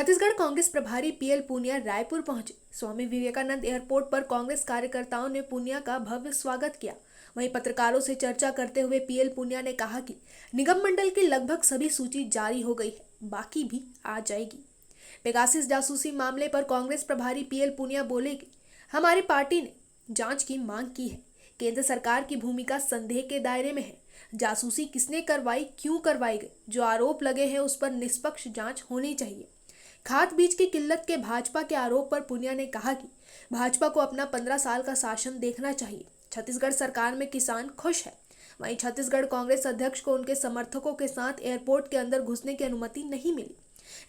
छत्तीसगढ़ कांग्रेस प्रभारी पीएल पूनिया रायपुर पहुंचे। स्वामी विवेकानंद एयरपोर्ट पर कांग्रेस कार्यकर्ताओं ने पूनिया का भव्य स्वागत किया। वहीं पत्रकारों से चर्चा करते हुए पीएल पूनिया ने कहा कि निगम मंडल की लगभग सभी सूची जारी हो गई है, बाकी भी आ जाएगी। पेगासस जासूसी मामले पर कांग्रेस प्रभारी पीएल पूनिया बोले कि हमारी पार्टी ने जांच की मांग की है। केंद्र सरकार की भूमिका संदेह के दायरे में है। जासूसी किसने करवाई, क्यों करवाई गई, जो आरोप लगे हैं उस पर निष्पक्ष जांच होनी चाहिए। खाद बीज की किल्लत के भाजपा के आरोप पर पूनिया ने कहा कि भाजपा को अपना 15 साल का शासन देखना चाहिए। छत्तीसगढ़ सरकार में किसान खुश है। वहीं छत्तीसगढ़ कांग्रेस अध्यक्ष को उनके समर्थकों के साथ एयरपोर्ट के अंदर घुसने की अनुमति नहीं मिली।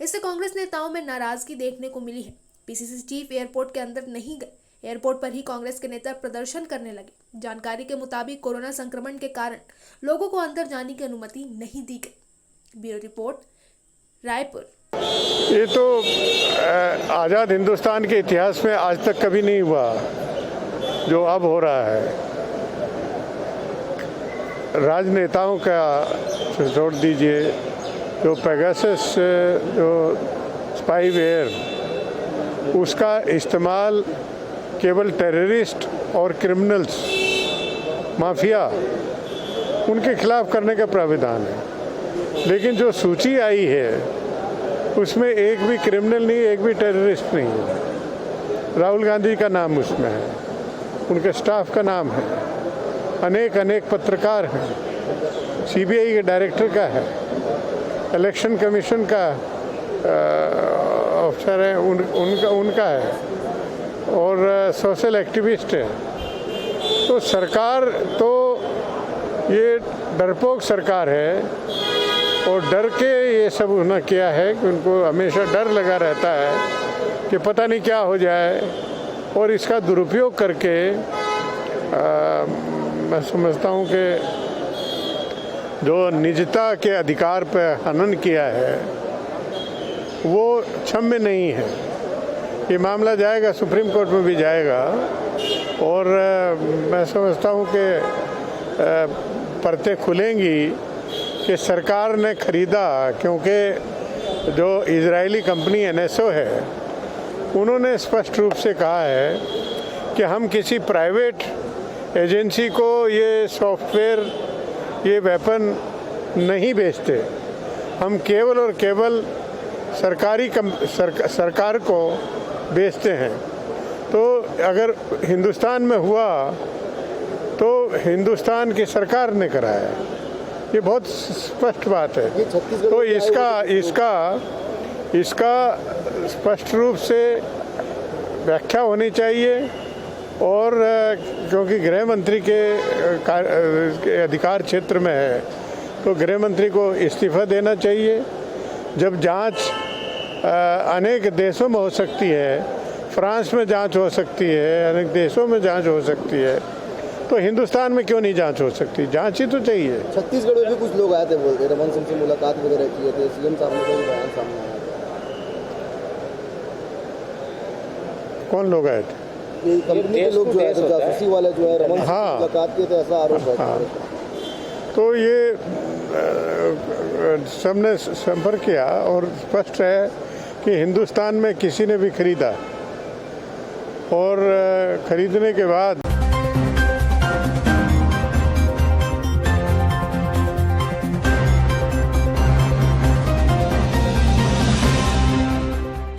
इससे कांग्रेस नेताओं में नाराजगी देखने को मिली है। पीसीसी चीफ एयरपोर्ट के अंदर नहीं गए। एयरपोर्ट पर ही कांग्रेस के नेता प्रदर्शन करने लगे। जानकारी के मुताबिक कोरोना संक्रमण के कारण लोगों को अंदर जाने की अनुमति नहीं दी गई। Bureau report, Raipur. ये तो आज़ाद हिंदुस्तान के इतिहास में आज तक कभी नहीं हुआ जो अब हो रहा है। राजनेताओं का छोड़ दीजिए, जो पेगासस जो स्पाईवेयर उसका इस्तेमाल केवल टेररिस्ट और क्रिमिनल्स, माफिया, उनके खिलाफ करने का प्राविधान है। लेकिन जो सूची आई है उसमें एक भी क्रिमिनल नहीं, एक भी टेररिस्ट नहीं है। राहुल गांधी का नाम उसमें है, उनके स्टाफ का नाम है, अनेक पत्रकार हैं, सीबीआई के डायरेक्टर का है, इलेक्शन कमीशन का अफसर है, उनका है, और सोशल एक्टिविस्ट है। तो सरकार तो ये डरपोक सरकार है और डर के ये सब उन्होंने किया है कि उनको हमेशा डर लगा रहता है कि पता नहीं क्या हो जाए, और इसका दुरुपयोग करके मैं समझता हूँ कि जो निजता के अधिकार पर हनन किया है वो क्षम्य नहीं है। ये मामला जाएगा, सुप्रीम कोर्ट में भी जाएगा, और मैं समझता हूँ कि परतें खुलेंगी कि सरकार ने खरीदा, क्योंकि जो इजरायली कंपनी एनएसओ है उन्होंने स्पष्ट रूप से कहा है कि हम किसी प्राइवेट एजेंसी को ये सॉफ्टवेयर, ये वेपन नहीं बेचते, हम केवल और केवल सरकार को बेचते हैं। तो अगर हिंदुस्तान में हुआ तो हिंदुस्तान की सरकार ने कराया, ये बहुत स्पष्ट बात है। तो इसका स्पष्ट रूप से व्याख्या होनी चाहिए, और क्योंकि गृह मंत्री के अधिकार क्षेत्र में है तो गृह मंत्री को इस्तीफा देना चाहिए। जब जांच अनेक देशों में हो सकती है, फ्रांस में जांच हो सकती है, अनेक देशों में जांच हो सकती है, तो हिंदुस्तान में क्यों नहीं जांच हो सकती? जांच ही तो चाहिए। छत्तीसगढ़ में भी कुछ लोग आए थे, बोलते रमन सिंह से मुलाकात वगैरह किए थे, सीएम साहब ने कोई बयान सामने आया था। कौन लोग आए थे? कंपनी के लोग जो है, जासूसी वाले जो है, रमन सिंह से मुलाकात किए थे, ऐसा आरोप है। तो ये सबने संपर्क किया, और स्पष्ट है कि हिंदुस्तान में किसी ने भी खरीदा, और खरीदने के बाद